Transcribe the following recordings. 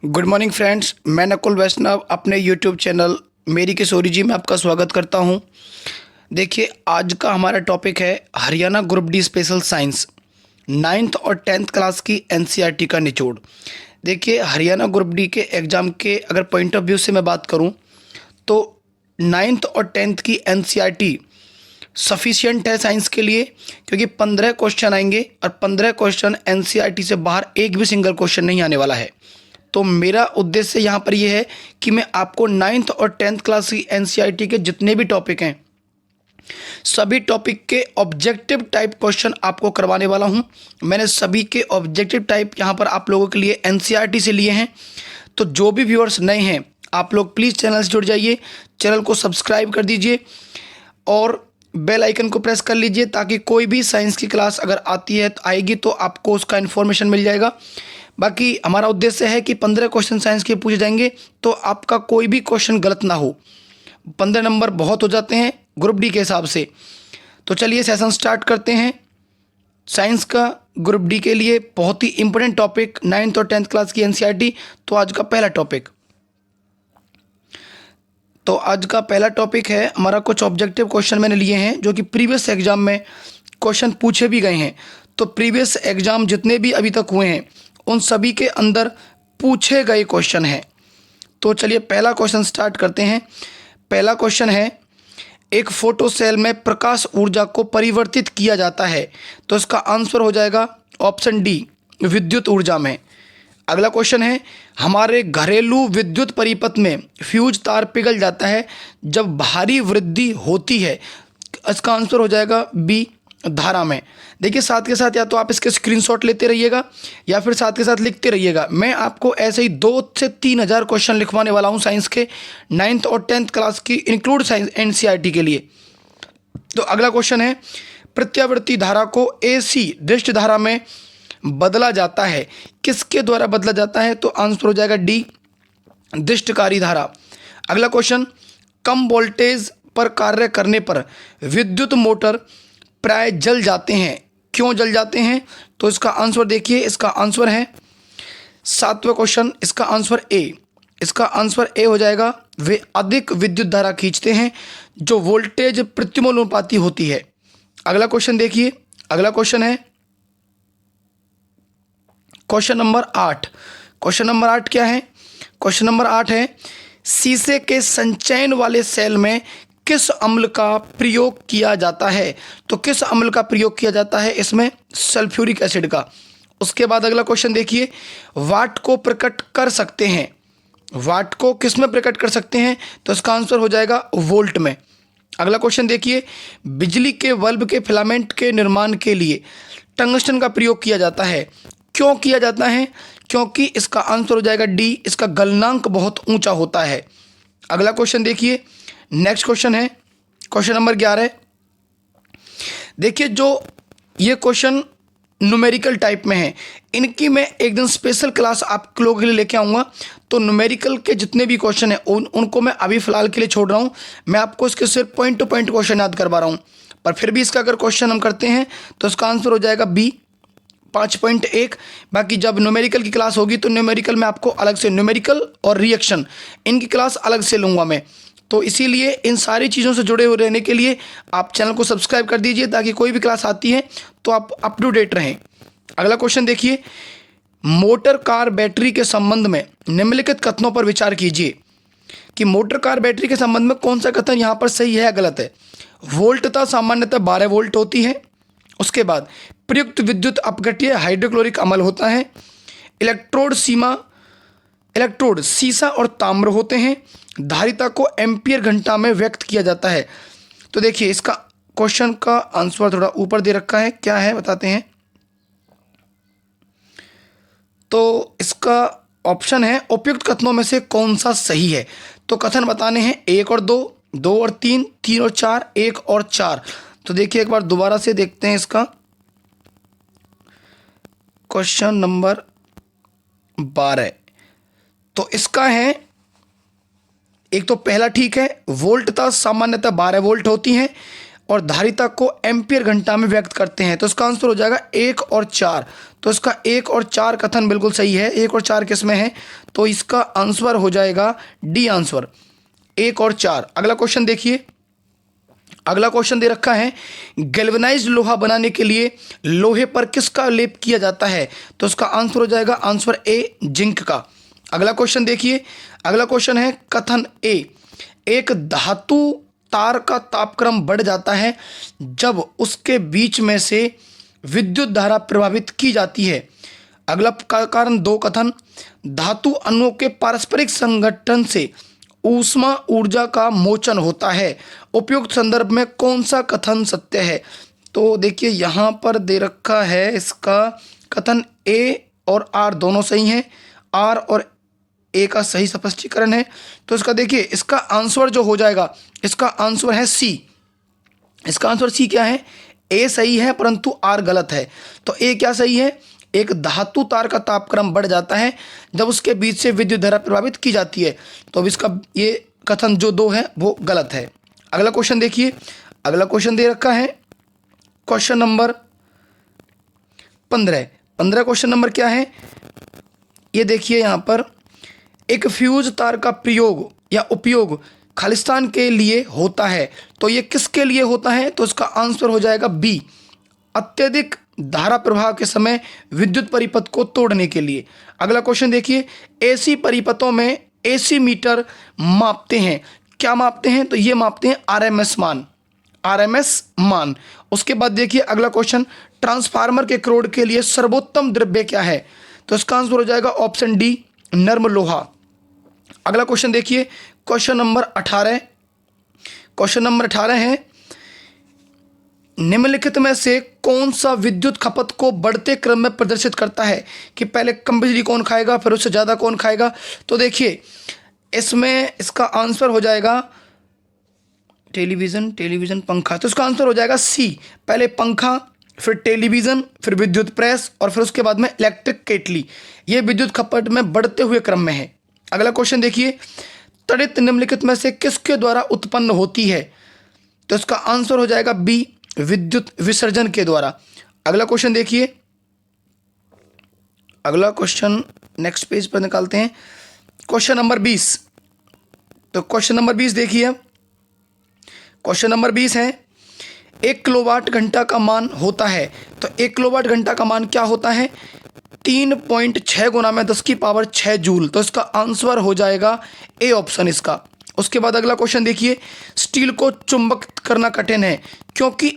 Good morning friends, मैं नकुल वैष्णव अपने YouTube channel मेरी किशोरी जी में आपका स्वागत करता हूं। देखिए, आज का हमारा टॉपिक है Haryana group D special science 9th और 10th क्लास की एनसीईआरटी का निचोड़। देखिए, हरियाणा ग्रुप डी के एग्ज़ाम के अगर पॉइंट ऑफ व्यू से मैं बात करूं तो 9th और 10th की एनसीईआरटी सफिशिएंट है साइंस के लिए, क्योंकि 15 क्वेश्चन आएंगे और 15 क्वेश्चन एनसीईआरटी से बाहर एक भी सिंगल क्वेश्चन नहीं आने वाला है। तो मेरा उद्देश्य यहाँ पर यह है कि मैं आपको 9th और 10th क्लास की एनसीईआरटी के जितने भी टॉपिक हैं सभी टॉपिक के ऑब्जेक्टिव टाइप क्वेश्चन आपको करवाने वाला हूँ। मैंने सभी के ऑब्जेक्टिव टाइप यहाँ पर आप लोगों के लिए एनसीईआरटी से लिए हैं। तो जो भी व्यूअर्स नए हैं, आप लोग प्लीज़ चैनल से जुड़ जाइए, चैनल को सब्सक्राइब कर दीजिए और बेल आइकन को प्रेस कर लीजिए, ताकि कोई भी साइंस की क्लास अगर आती है आएगी तो आपको उसका इन्फॉर्मेशन मिल जाएगा। बाकी हमारा उद्देश्य है कि 15 क्वेश्चन साइंस के पूछे जाएंगे तो आपका कोई भी क्वेश्चन गलत ना हो। 15 नंबर बहुत हो जाते हैं ग्रुप डी के हिसाब से। तो चलिए सेशन स्टार्ट करते हैं। साइंस का ग्रुप डी के लिए बहुत ही इंपॉर्टेंट टॉपिक 9th और 10th क्लास की एनसीईआरटी। तो आज का पहला टॉपिक है हमारा, कुछ ऑब्जेक्टिव क्वेश्चन मैंने लिए हैं जो कि प्रीवियस एग्जाम में क्वेश्चन पूछे भी गए हैं। तो प्रीवियस एग्जाम जितने भी अभी तक हुए हैं उन सभी के अंदर पूछे गए क्वेश्चन हैं। तो चलिए पहला क्वेश्चन स्टार्ट करते हैं। पहला क्वेश्चन है, एक फोटो सेल में प्रकाश ऊर्जा को परिवर्तित किया जाता है। तो इसका आंसर हो जाएगा ऑप्शन डी, विद्युत ऊर्जा में। अगला क्वेश्चन है, हमारे घरेलू विद्युत परिपथ में फ्यूज तार पिघल जाता है जब भारी वृद्धि होती है। इसका आंसर हो जाएगा बी, धारा में। देखिए, साथ के साथ या तो आप इसके स्क्रीनशॉट लेते रहिएगा या फिर साथ के साथ लिखते रहिएगा। मैं आपको ऐसे ही 2 से 3 हज़ार क्वेश्चन लिखवाने वाला हूं साइंस के 9th और 10th क्लास की इंक्लूड साइंस एनसीईआरटी के लिए। तो अगला क्वेश्चन है, प्रत्यावर्ती धारा को एसी दृष्ट धारा में बदला जाता है, किसके द्वारा बदला जाता है? तो आंसर हो जाएगा डी, दृष्टकारी धारा। अगला क्वेश्चन, कम वोल्टेज पर कार्य करने पर विद्युत मोटर प्राय जल जाते हैं, क्यों जल जाते हैं? तो इसका आंसर देखिए, इसका आंसर है 7वां क्वेश्चन, इसका आंसर ए। इसका आंसर ए हो जाएगा, वे अधिक विद्युत धारा खींचते हैं जो वोल्टेज प्रत्युमोलनुपाती होती है। अगला क्वेश्चन देखिए, अगला क्वेश्चन है क्वेश्चन नंबर 8। क्वेश्चन नंबर 8 क्या है? क्वेश्चन नंबर 8 है, शीशे के संचयन वाले सेल में किस अम्ल का प्रयोग किया जाता है? तो किस अम्ल का प्रयोग किया जाता है इसमें? सल्फ्यूरिक एसिड का। उसके बाद अगला क्वेश्चन देखिए, वाट को प्रकट कर सकते हैं, वाट को किस में प्रकट कर सकते हैं? तो इसका आंसर हो जाएगा वोल्ट में। अगला क्वेश्चन देखिए, बिजली के बल्ब के फिलामेंट के निर्माण के लिए टंगस्टन का प्रयोग किया जाता है, क्यों किया जाता है? क्योंकि इसका आंसर हो जाएगा डी, इसका गलनांक बहुत ऊंचा होता है। अगला क्वेश्चन देखिए, नेक्स्ट क्वेश्चन है क्वेश्चन नंबर 11। देखिए, जो ये क्वेश्चन न्यूमेरिकल टाइप में है, इनकी मैं एक दिन स्पेशल क्लास आप लोगों के लिए लेके आऊँगा। तो न्यूमेरिकल के जितने भी क्वेश्चन हैं उनको मैं अभी फ़िलहाल के लिए छोड़ रहा हूँ। मैं आपको इसके सिर्फ पॉइंट टू पॉइंट क्वेश्चन याद करवा रहा हूँ। पर फिर भी इसका अगर क्वेश्चन हम करते हैं तो इसका आंसर हो जाएगा बी, 5.1। बाकी जब न्यूमेरिकल की क्लास होगी तो न्यूमेरिकल में आपको अलग से, न्यूमेरिकल और रिएक्शन इनकी क्लास अलग से लूँगा मैं। तो इसीलिए इन सारी चीज़ों से जुड़े हुए रहने के लिए आप चैनल को सब्सक्राइब कर दीजिए, ताकि कोई भी क्लास आती है तो आप अप टू डेट रहें। अगला क्वेश्चन देखिए, मोटर कार बैटरी के संबंध में निम्नलिखित कथनों पर विचार कीजिए कि मोटर कार बैटरी के संबंध में कौन सा कथन यहाँ पर सही है या गलत है। वोल्टता सामान्यतः 12 वोल्ट होती है। उसके बाद प्रयुक्त विद्युत अपघट्य हाइड्रोक्लोरिक अम्ल होता है। इलेक्ट्रोड सीसा और ताम्र होते हैं। धारिता को एम्पियर घंटा में व्यक्त किया जाता है। तो देखिए, इसका क्वेश्चन का आंसर थोड़ा ऊपर दे रखा है, क्या है बताते हैं। तो इसका ऑप्शन है, उपयुक्त कथनों में से कौन सा सही है? तो कथन बताने हैं 1 और 2, 2 और 3, 3 और 4, 1 और 4। तो देखिए, एक बार दोबारा से देखते हैं इसका क्वेश्चन नंबर 12। तो इसका है, एक तो पहला ठीक है, वोल्टता सामान्यतः 12 वोल्ट होती है। और धारिता को एम्पियर घंटा में व्यक्त करते हैं। तो इसका आंसर हो जाएगा 1 और 4। तो इसका 1 और 4 कथन बिल्कुल सही है। 1 और 4 किस में है? तो इसका आंसर हो जाएगा डी आंसर, 1 और 4। अगला क्वेश्चन देखिए, अगला क्वेश्चन दे रखा है गैल्वेनाइज्ड लोहा बनाने के लिए लोहे पर किसका लेप किया जाता है? तो इसका आंसर हो जाएगा आंसर ए, जिंक का। अगला क्वेश्चन देखिए, अगला क्वेश्चन है कथन ए, एक धातु तार का तापक्रम बढ़ जाता है जब उसके बीच में से विद्युत धारा प्रभावित की जाती है। अगला कारण 2 कथन, धातु अणुओं के पारस्परिक संगठन से ऊष्मा ऊर्जा का मोचन होता है। उपयुक्त संदर्भ में कौन सा कथन सत्य है? तो देखिए यहाँ पर दे रखा है इसका कथन ए और आर दोनों सही हैं, आर और ए का सही स्पष्टीकरण है। तो इसका देखिए इसका आंसर जो हो जाएगा, इसका आंसर है सी। इसका आंसर सी क्या है? ए सही है परंतु आर गलत है। तो ए क्या सही है? एक धातु तार का तापक्रम बढ़ जाता है जब उसके बीच से विद्युत धारा प्रभावित की जाती है। तो अब इसका ये कथन जो 2 है वो गलत है। अगला क्वेश्चन देखिए, अगला क्वेश्चन दे रखा है क्वेश्चन नंबर 15। 15 क्वेश्चन नंबर क्या है ये देखिए, यहाँ पर एक फ्यूज तार का प्रयोग या उपयोग खालिस्तान के लिए होता है। तो ये किसके लिए होता है? तो इसका आंसर हो जाएगा बी, अत्यधिक धारा प्रवाह के समय विद्युत परिपथ को तोड़ने के लिए। अगला क्वेश्चन देखिए, एसी परिपथों में एसी मीटर मापते हैं, क्या मापते हैं? तो ये मापते हैं आरएमएस मान, आरएमएस मान। उसके बाद देखिए अगला क्वेश्चन, ट्रांसफार्मर के क्रोड के लिए सर्वोत्तम द्रव्य क्या है? तो इसका आंसर हो जाएगा ऑप्शन डी, नर्म लोहा। अगला क्वेश्चन देखिए क्वेश्चन नंबर 18। क्वेश्चन नंबर 18 है निम्नलिखित में से कौन सा विद्युत खपत को बढ़ते क्रम में प्रदर्शित करता है कि पहले कम बिजली कौन खाएगा फिर उससे ज़्यादा कौन खाएगा? तो देखिए इसमें इसका आंसर हो जाएगा टेलीविज़न, पंखा। तो इसका आंसर हो जाएगा सी, पहले पंखा फिर टेलीविज़न फिर विद्युत प्रेस और फिर उसके बाद में इलेक्ट्रिक केटली। ये विद्युत खपत में बढ़ते हुए क्रम में है। अगला क्वेश्चन देखिए, तड़ित निम्नलिखित में से किसके द्वारा उत्पन्न होती है? तो इसका आंसर हो जाएगा बी, विद्युत विसर्जन के द्वारा। अगला क्वेश्चन देखिए, अगला क्वेश्चन नेक्स्ट पेज पर निकालते हैं, क्वेश्चन नंबर 20। तो क्वेश्चन नंबर 20 देखिए, क्वेश्चन नंबर 20 है 1 किलोवाट घंटा का मान होता है। तो 1 किलोवाट घंटा का मान क्या होता है? 3.6 गुना में 10 की पावर 6 जूल। तो इसका आंसर हो जाएगा ए ऑप्शन इसका। उसके बाद अगला क्वेश्चन देखिए, स्टील को चुंबक करना कठिन है क्योंकि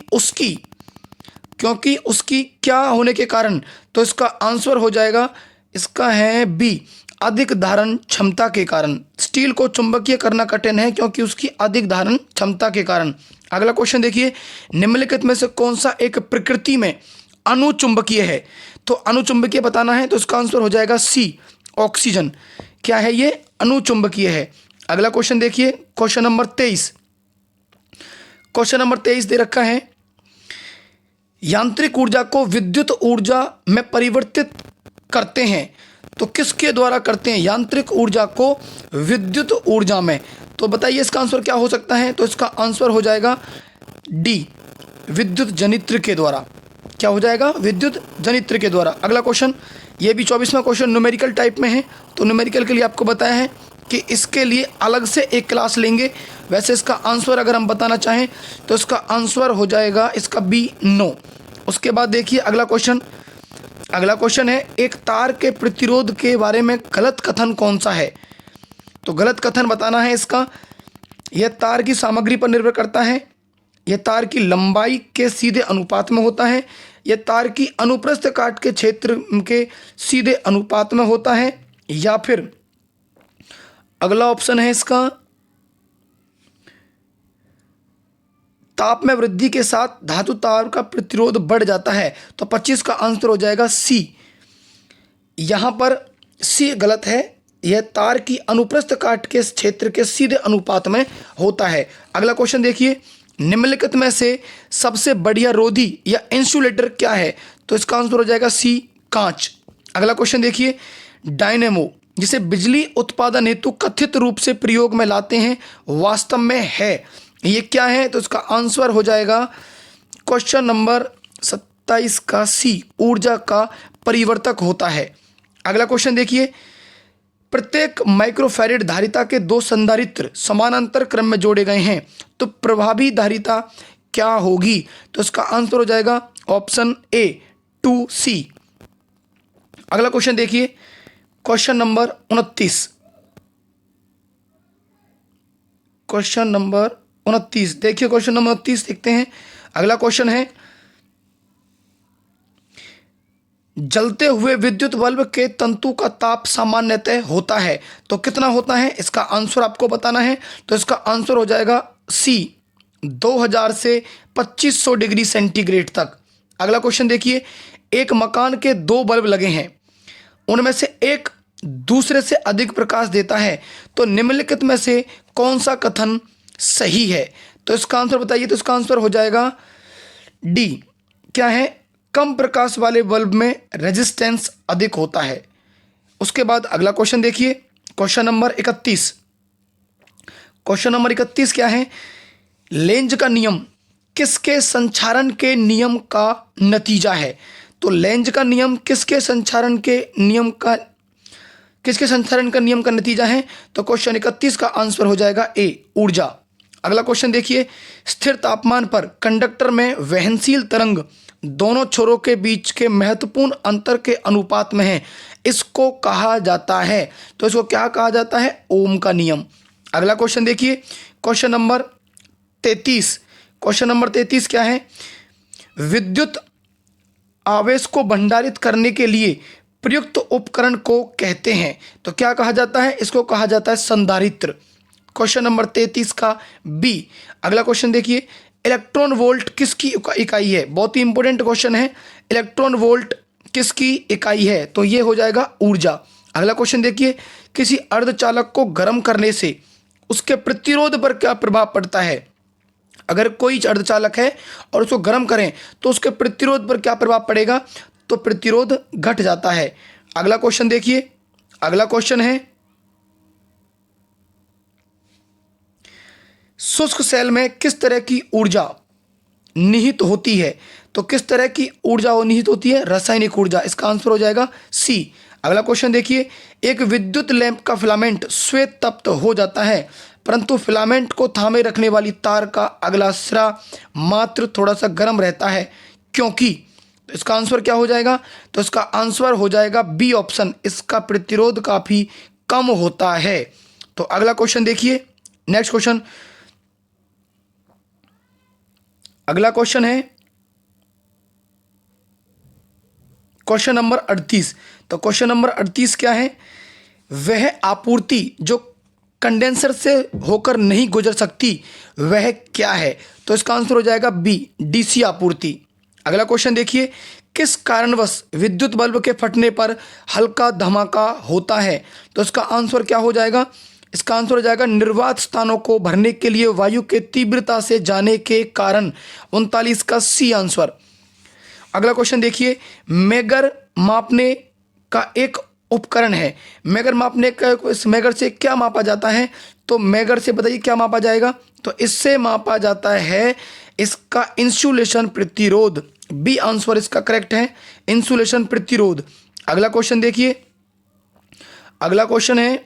उसकी क्या होने के कारण? तो इसका आंसर हो जाएगा इसका है बी, अधिक धारण क्षमता के कारण। स्टील को चुंबकीय करना कठिन है क्योंकि उसकी अधिक धारण क्षमता के कारण। अगला क्वेश्चन देखिए, निम्नलिखित में से कौन सा एक प्रकृति में अनुचुंबकीय है? तो अनुचुंबकीय बताना है तो इसका आंसर हो जाएगा सी, ऑक्सीजन। क्या है ये? अनुचुंबकीय है। अगला क्वेश्चन देखिए, क्वेश्चन नंबर 23। क्वेश्चन नंबर 23 दे रखा है यांत्रिक ऊर्जा को विद्युत ऊर्जा में परिवर्तित करते हैं। तो किसके द्वारा करते हैं यांत्रिक ऊर्जा को विद्युत ऊर्जा में? तो बताइए इसका आंसर क्या हो सकता है? तो इसका आंसर हो जाएगा डी, विद्युत जनित्र के द्वारा। क्या हो जाएगा? विद्युत जनित्र के द्वारा। अगला क्वेश्चन, ये भी 24वां क्वेश्चन न्यूमेरिकल टाइप में है। तो न्यूमेरिकल के लिए आपको बताया है कि इसके लिए अलग से एक क्लास लेंगे। वैसे इसका आंसर अगर हम बताना चाहें तो इसका आंसर हो जाएगा इसका बी, नो। उसके बाद देखिए अगला क्वेश्चन, अगला क्वेश्चन है एक तार के प्रतिरोध के बारे में गलत कथन कौन सा है? तो गलत कथन बताना है इसका। यह तार की सामग्री पर निर्भर करता है, यह तार की लंबाई के सीधे अनुपात में होता है, यह तार की अनुप्रस्थ काट के क्षेत्र के सीधे अनुपात में होता है, या फिर अगला ऑप्शन है इसका ताप में वृद्धि के साथ धातु तार का प्रतिरोध बढ़ जाता है। तो 25 का आंसर हो जाएगा सी। यहाँ पर सी गलत है, यह तार की अनुप्रस्थ काट के क्षेत्र के सीधे अनुपात में होता है। अगला क्वेश्चन देखिए, निम्नलिखित में से सबसे बढ़िया रोधी या इंसुलेटर क्या है? तो इसका आंसर हो जाएगा सी, कांच। अगला क्वेश्चन देखिए, डायनेमो जिसे बिजली उत्पादन हेतु कथित रूप से प्रयोग में लाते हैं वास्तव में है? ये क्या है? तो इसका आंसर हो जाएगा क्वेश्चन नंबर 27 का सी, ऊर्जा का परिवर्तक होता है। अगला क्वेश्चन देखिए, प्रत्येक माइक्रोफैरेड धारिता के दो संधारित्र समानांतर क्रम में जोड़े गए हैं, तो प्रभावी धारिता क्या होगी? तो इसका आंसर हो जाएगा ऑप्शन ए 2C। अगला क्वेश्चन देखिए, क्वेश्चन नंबर 29। क्वेश्चन नंबर 29 देखिए, क्वेश्चन नंबर 29 देखते हैं। अगला क्वेश्चन है, जलते हुए विद्युत बल्ब के तंतु का ताप सामान्यतः होता है, तो कितना होता है? इसका आंसर आपको बताना है। तो इसका आंसर हो जाएगा सी, 2000 से 2500 डिग्री सेंटीग्रेड तक। अगला क्वेश्चन देखिए, एक मकान के दो बल्ब लगे हैं, उनमें से एक दूसरे से अधिक प्रकाश देता है, तो निम्नलिखित में से कौन सा कथन सही है? तो इसका आंसर बताइए। तो इसका आंसर हो जाएगा डी, क्या है? कम प्रकाश वाले बल्ब में रेजिस्टेंस अधिक होता है। उसके बाद अगला क्वेश्चन देखिए, क्वेश्चन नंबर 31। क्वेश्चन नंबर 31 क्या है? लेंज का नियम किसके संचारण के नियम का नतीजा है? तो लेंज का नियम किसके संचारण का नियम का नतीजा है? तो क्वेश्चन 31 का आंसर हो जाएगा ए, ऊर्जा। अगला क्वेश्चन देखिए, स्थिर तापमान पर कंडक्टर में वहनशील तरंग दोनों छोरों के बीच के महत्वपूर्ण अंतर के अनुपात में है, इसको कहा जाता है। तो इसको क्या कहा जाता है? ओम का नियम। अगला क्वेश्चन देखिए, क्वेश्चन नंबर 33। क्वेश्चन नंबर 33 क्या है? विद्युत आवेश को भंडारित करने के लिए प्रयुक्त उपकरण को कहते हैं, तो क्या कहा जाता है? इसको कहा जाता है संधारित्र। क्वेश्चन नंबर 33 का बी। अगला क्वेश्चन देखिए, इलेक्ट्रॉन वोल्ट किसकी इकाई है? बहुत ही इंपॉर्टेंट क्वेश्चन है। इलेक्ट्रॉन वोल्ट किसकी इकाई है? तो ये हो जाएगा ऊर्जा। अगला क्वेश्चन देखिए, किसी अर्धचालक को गर्म करने से उसके प्रतिरोध पर क्या प्रभाव पड़ता है? अगर कोई अर्धचालक है और उसको गर्म करें तो उसके प्रतिरोध पर क्या प्रभाव पड़ेगा? तो प्रतिरोध घट जाता है। अगला क्वेश्चन देखिए, अगला क्वेश्चन है, शुष्क सेल में किस तरह की ऊर्जा निहित होती है? तो किस तरह की ऊर्जा निहित होती है? रासायनिक ऊर्जा। इसका आंसर हो जाएगा सी। अगला क्वेश्चन देखिए, एक विद्युत लैंप का फिलामेंट श्वेत तप्त हो जाता है, परंतु फिलामेंट को थामे रखने वाली तार का अगला सिरा मात्र थोड़ा सा गर्म रहता है, क्योंकि? तो इसका आंसर क्या हो जाएगा? तो इसका आंसर हो जाएगा बी ऑप्शन, इसका प्रतिरोध काफी कम होता है। तो अगला क्वेश्चन देखिए, नेक्स्ट क्वेश्चन। अगला क्वेश्चन है क्वेश्चन नंबर 38। तो क्वेश्चन नंबर 38 क्या है? वह आपूर्ति जो कंडेंसर से होकर नहीं गुजर सकती वह क्या है? तो इसका आंसर हो जाएगा बी, डीसी आपूर्ति। अगला क्वेश्चन देखिए, किस कारणवश विद्युत बल्ब के फटने पर हल्का धमाका होता है? तो इसका आंसर क्या हो जाएगा? इसका आंसर हो जाएगा निर्वात स्थानों को भरने के लिए वायु के तीव्रता से जाने के कारण, 39 का सी आंसर। अगला क्वेश्चन देखिए, मेगर मापने का एक उपकरण है। मेगर मापने का, इस मेगर से क्या मापा जाता है? तो मेगर से बताइए क्या मापा जाएगा? तो इससे मापा जाता है इसका इंसुलेशन प्रतिरोध। बी आंसर इसका करेक्ट है, इंसुलेशन प्रतिरोध। अगला क्वेश्चन देखिए, अगला क्वेश्चन है,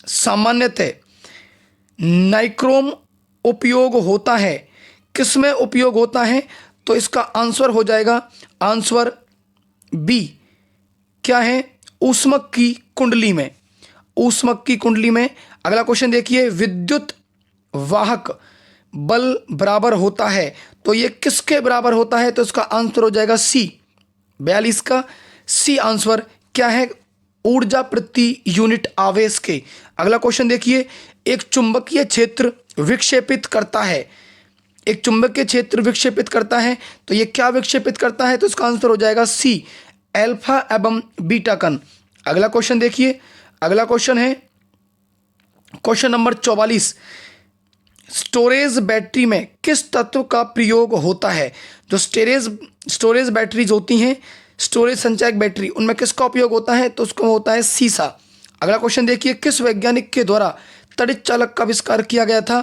सामान्यतः नाइक्रोम उपयोग होता है, किसमें उपयोग होता है? तो इसका आंसर हो जाएगा आंसर बी, क्या है? ऊष्मक की कुंडली में, ऊष्मक की कुंडली में। अगला क्वेश्चन देखिए, विद्युत वाहक बल बराबर होता है, तो ये किसके बराबर होता है? तो इसका आंसर हो जाएगा सी, 42 का सी आंसर, क्या है? ऊर्जा प्रति यूनिट आवेश के। अगला क्वेश्चन देखिए, एक चुंबकीय क्षेत्र विक्षेपित करता है, एक चुंबकीय क्षेत्र विक्षेपित करता है, तो ये क्या विक्षेपित करता है? तो इसका आंसर हो जाएगा सी, अल्फा एवं बीटा कण। अगला क्वेश्चन देखिए, अगला क्वेश्चन है क्वेश्चन नंबर 44। स्टोरेज बैटरी में किस तत्व का प्रयोग होता है? जो स्टोरेज बैटरीज होती हैं, स्टोरेज संचयक बैटरी, उनमें किसका उपयोग होता है? तो उसको होता है सीसा। अगला क्वेश्चन देखिए, किस वैज्ञानिक के द्वारा तड़ित चालक का आविष्कार किया गया था?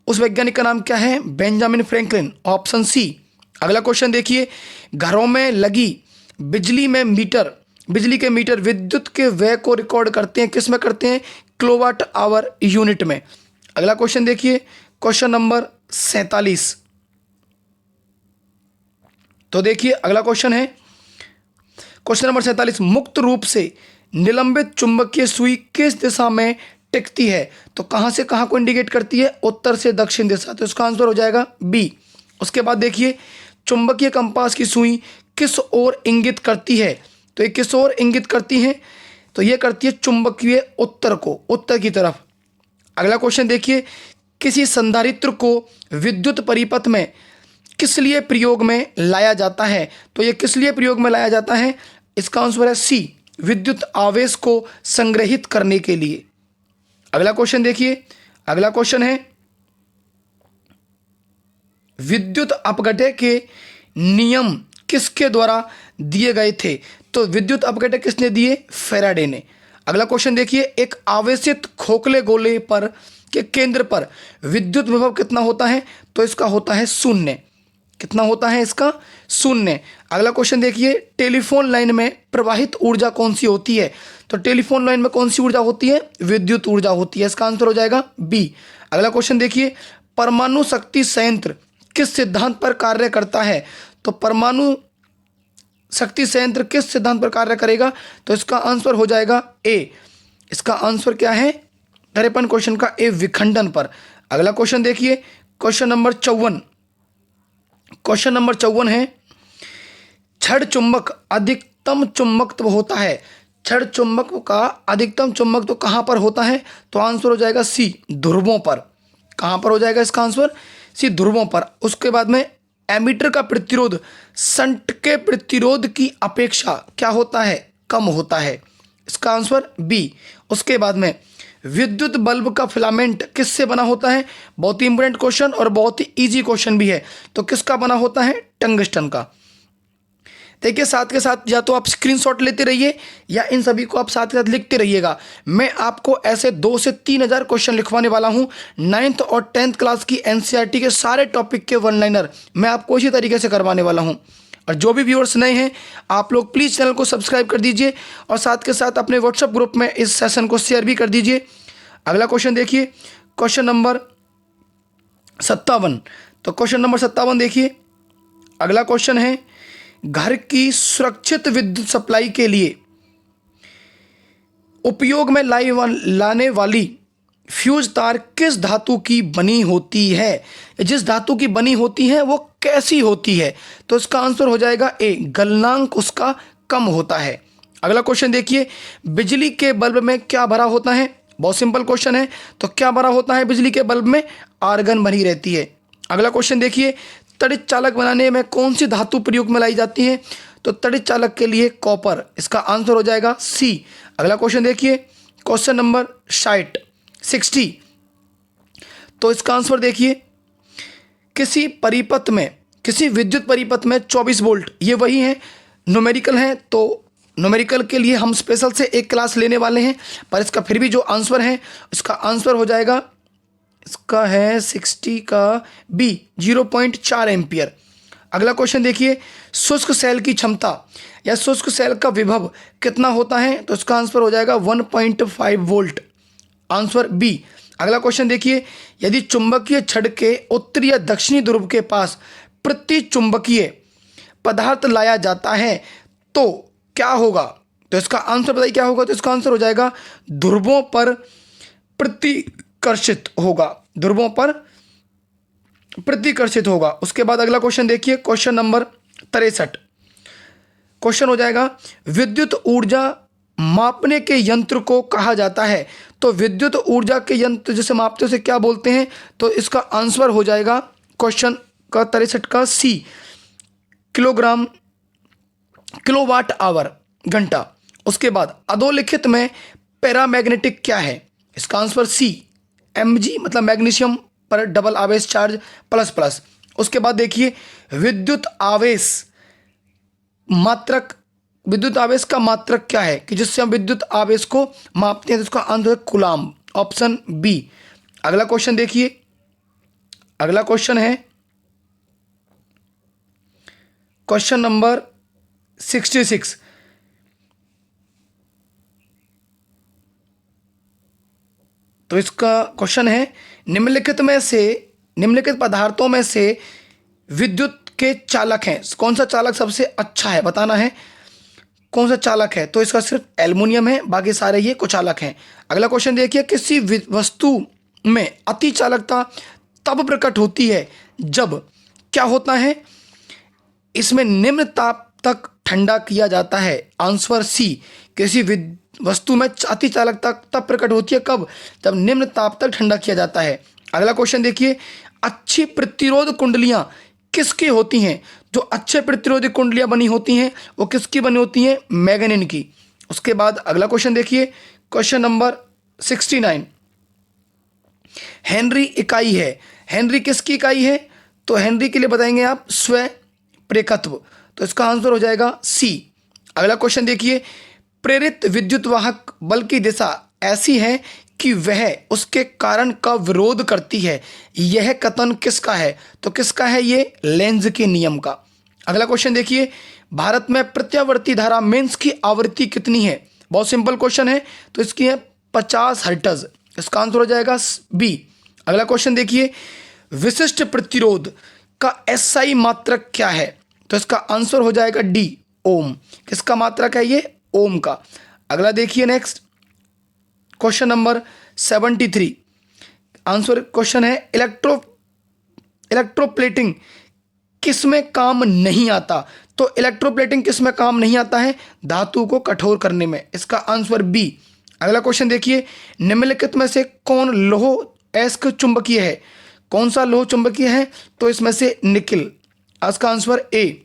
उस वैज्ञानिक का नाम क्या है? Benjamin Franklin, option C. अगला क्वेश्चन देखिए, घरों में लगी बिजली के मीटर विद्युत के व्यय को रिकॉर्ड करते हैं, किस में करते हैं? किलोवाट आवर यूनिट में। अगला क्वेश्चन देखिए, क्वेश्चन नंबर 47। तो देखिए अगला क्वेश्चन है क्वेश्चन नंबर 47, मुक्त रूप से निलंबित चुंबकीय सुई किस दिशा में टिकती है? तो कहां से कहां को इंडिकेट करती है? उत्तर से दक्षिण दिशा, तो इसका आंसर हो जाएगा बी। उसके बाद देखिए, चुंबकीय कंपास की सुई किस ओर इंगित करती है? तो ये किस ओर इंगित करती है? तो ये करती है चुंबकीय उत्तर को, उत्तर की तरफ। अगला क्वेश्चन देखिए, किसी संधारित्र को विद्युत परिपथ में किस लिए प्रयोग में लाया जाता है? तो ये किस लिए प्रयोग में लाया जाता है? इसका आंसर है सी, विद्युत आवेश को संग्रहित करने के लिए। अगला क्वेश्चन देखिए, अगला क्वेश्चन है, विद्युत अपघटन के नियम किसके द्वारा दिए गए थे? तो विद्युत अपघटन किसने दिए? फैराडे ने। अगला क्वेश्चन देखिए, एक आवेशित खोखले गोले पर के केंद्र पर विद्युत विभव कितना होता है? तो इसका होता है 0। कितना होता है इसका? 0। अगला क्वेश्चन देखिए, टेलीफोन लाइन में प्रवाहित ऊर्जा कौन सी होती है? तो टेलीफोन लाइन में कौन सी ऊर्जा होती है? विद्युत ऊर्जा होती है। इसका आंसर हो जाएगा बी। अगला क्वेश्चन देखिए, परमाणु शक्ति संयंत्र किस सिद्धांत पर कार्य करता है? तो परमाणु शक्ति संयंत्र किस सिद्धांत पर कार्य करेगा? तो इसका आंसर हो जाएगा ए। इसका आंसर क्या है? 53 क्वेश्चन का ए, विखंडन पर। अगला क्वेश्चन देखिए, क्वेश्चन नंबर 54। क्वेश्चन नंबर 54 है, छड़ चुंबक अधिकतम चुंबकत्व होता है। छड़ चुंबक का अधिकतम चुंबकत्व कहां पर होता है? तो आंसर हो जाएगा सी, ध्रुवों पर। कहां पर हो जाएगा इसका आंसर? सी, ध्रुवों पर। उसके बाद में एमीटर का प्रतिरोध शंट के प्रतिरोध की अपेक्षा क्या होता है? कम होता है। इसका आंसर बी। उसके बाद में विद्युत बल्ब का फिलामेंट किससे बना होता है? बहुत ही इंपॉर्टेंट क्वेश्चन और बहुत ही इजी क्वेश्चन भी है। तो किसका बना होता है? टंगस्टन का। देखिए साथ के साथ या तो आप स्क्रीनशॉट लेते रहिए या इन सभी को आप साथ के साथ लिखते रहिएगा। मैं आपको ऐसे 2 से 3 हज़ार क्वेश्चन लिखवाने वाला हूं। 9th और 10th क्लास की एनसीईआरटी के सारे टॉपिक के वन लाइनर मैं आपको इसी तरीके से करवाने वाला हूं। और जो भी व्यूअर्स नए हैं, आप लोग प्लीज़ चैनल को सब्सक्राइब कर दीजिए और साथ के साथ अपने व्हाट्सएप ग्रुप में इस सेशन को शेयर भी कर दीजिए। अगला क्वेश्चन देखिए, क्वेश्चन नंबर 57। तो क्वेश्चन नंबर 57 देखिए, अगला क्वेश्चन है, घर की सुरक्षित विद्युत सप्लाई के लिए उपयोग में लाने वाली फ्यूज तार किस धातु की बनी होती है? जिस धातु की बनी होती है वो कैसी होती है? तो इसका आंसर हो जाएगा ए, गलनांक उसका कम होता है। अगला क्वेश्चन देखिए, बिजली के बल्ब में क्या भरा होता है? बहुत सिंपल क्वेश्चन है। तो क्या भरा होता है बिजली के बल्ब में? आर्गन भरी रहती है। अगला क्वेश्चन देखिए, तड़ित चालक बनाने में कौन सी धातु प्रयोग में लाई जाती है? तो तड़ित चालक के लिए कॉपर। इसका आंसर हो जाएगा सी। अगला क्वेश्चन देखिए, क्वेश्चन नंबर 60। तो इसका आंसर देखिए, किसी विद्युत परिपथ में 24 वोल्ट, ये वही है, न्यूमेरिकल है। तो न्यूमेरिकल के लिए हम स्पेशल से एक क्लास लेने वाले हैं, पर इसका फिर भी जो आंसर है, इसका आंसर हो जाएगा, इसका है 60 का बी, 0.4 एम्पियर। अगला क्वेश्चन देखिए, शुष्क सेल की क्षमता या शुष्क सेल का विभव कितना होता है? तो इसका आंसर हो जाएगा 1.5 वोल्ट। Answer B. अगला क्वेश्चन देखिए, यदि चुंबकीय छड़ के उत्तरी या दक्षिणी ध्रुव के पास प्रति चुंबकीय पदार्थ लाया जाता है तो क्या होगा? तो इसका आंसर बताइए क्या होगा? तो इसका आंसर हो जाएगा ध्रुवों पर प्रतिकर्षित होगा। ध्रुवों पर प्रतिकर्षित होगा। उसके बाद अगला क्वेश्चन देखिए, क्वेश्चन नंबर 63। क्वेश्चन हो जाएगा, विद्युत ऊर्जा मापने के यंत्र को कहा जाता है। तो विद्युत ऊर्जा के यंत्र जिसे मापते हैं उसे क्या बोलते हैं? तो इसका आंसर हो जाएगा क्वेश्चन का 63 का सी, किलोवाट आवर, घंटा। उसके बाद अधोलिखित में पैरामैग्नेटिक क्या है? इसका आंसर सी, Mg मतलब मैग्नीशियम पर डबल आवेश चार्ज प्लस। उसके बाद देखिए, विद्युत आवेश का मात्रक क्या है कि जिससे हम विद्युत आवेश को मापते हैं? तो इसका आंसर है कूलाम्ब, ऑप्शन बी। अगला क्वेश्चन देखिए, अगला क्वेश्चन है क्वेश्चन नंबर 66। तो इसका क्वेश्चन है निम्नलिखित पदार्थों में से विद्युत के चालक हैं, कौन सा चालक सबसे अच्छा है, बताना है कौन सा चालक है। तो इसका सिर्फ एल्युमिनियम है, बाकी सारे ये कुचालक हैं। अगला क्वेश्चन देखिए, किसी वस्तु में अति चालकता तब प्रकट होती है जब क्या होता है, इसमें निम्न ताप तक ठंडा किया जाता है। आंसर सी, किसी वस्तु में अति चालकता तब प्रकट होती है कब, जब निम्न ताप तक ठंडा किया जाता है। अगला क्वेश्चन देखिए, अच्छी प्रतिरोध कुंडलियां किसकी होती हैं। जो अच्छे प्रतिरोधी कुंडलियां बनी होती हैं वो किसकी बनी होती हैं, मैग्नीन की। उसके बाद अगला क्वेश्चन देखिए, क्वेश्चन नंबर 69। हेनरी इकाई है, हेनरी किसकी इकाई है, तो हेनरी के लिए बताएंगे आप स्व प्रेरकत्व, तो इसका आंसर हो जाएगा सी। अगला क्वेश्चन देखिए, प्रेरित विद्युत वाहक बल की दिशा ऐसी है कि वह उसके कारण का विरोध करती है, यह कथन किसका है, तो किसका है, ये लेंज के नियम का। अगला क्वेश्चन देखिए, भारत में प्रत्यावर्ती धारा मेंस की आवृत्ति कितनी है। बहुत सिंपल क्वेश्चन है, तो इसकी है 50 हर्ट्ज, इसका आंसर हो जाएगा बी। अगला क्वेश्चन देखिए, विशिष्ट प्रतिरोध का एसआई मात्रक क्या है, तो इसका आंसर हो जाएगा डी, ओम। किसका मात्रक है ये, ओम का। अगला देखिए next question number 73। Answer question है, इलेक्ट्रोप्लेटिंग किस में काम नहीं आता, तो इलेक्ट्रोप्लेटिंग किस में काम नहीं आता है, धातु को कठोर करने में, इसका आंसर बी। अगला क्वेश्चन देखिए, निम्नलिखित में से कौन लौह अयस्क चुंबकीय है, कौन सा लौह चुंबकीय है, तो इसमें से निकिल, इसका आंसर ए।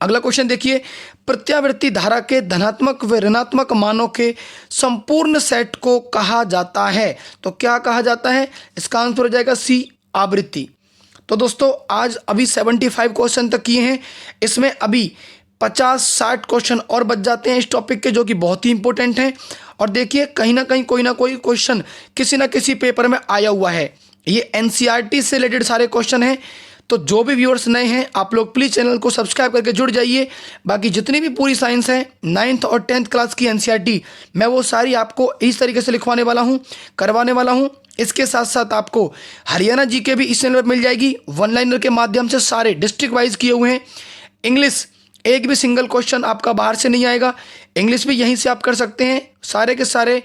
अगला क्वेश्चन देखिए, प्रत्यावर्ती धारा के धनात्मक व ऋणात्मक मानों के संपूर्ण सेट को कहा जाता है, तो क्या कहा जाता है, इसका आंसर हो जाएगा सी, आवृत्ति। तो दोस्तों आज अभी 75 क्वेश्चन तक किए हैं, इसमें अभी 50-60 क्वेश्चन और बच जाते हैं इस टॉपिक के, जो कि बहुत ही इंपॉर्टेंट हैं। और देखिए कहीं ना कहीं कोई ना कोई क्वेश्चन किसी ना किसी पेपर में आया हुआ है, ये एनसीईआरटी से रिलेटेड सारे क्वेश्चन हैं। तो जो भी व्यूअर्स नए हैं आप लोग प्लीज़ चैनल को सब्सक्राइब करके जुड़ जाइए। बाकी जितनी भी पूरी साइंस है 9th और 10th क्लास की एनसीईआरटी मैं वो सारी आपको इस तरीके से लिखवाने वाला हूँ, करवाने वाला हूँ। इसके साथ साथ आपको हरियाणा जीके भी इस चैनल पर मिल जाएगी, वन लाइनर के माध्यम से सारे डिस्ट्रिक्ट वाइज किए हुए हैं। इंग्लिश एक भी सिंगल क्वेश्चन आपका बाहर से नहीं आएगा, इंग्लिश भी यहीं से आप कर सकते हैं, सारे के सारे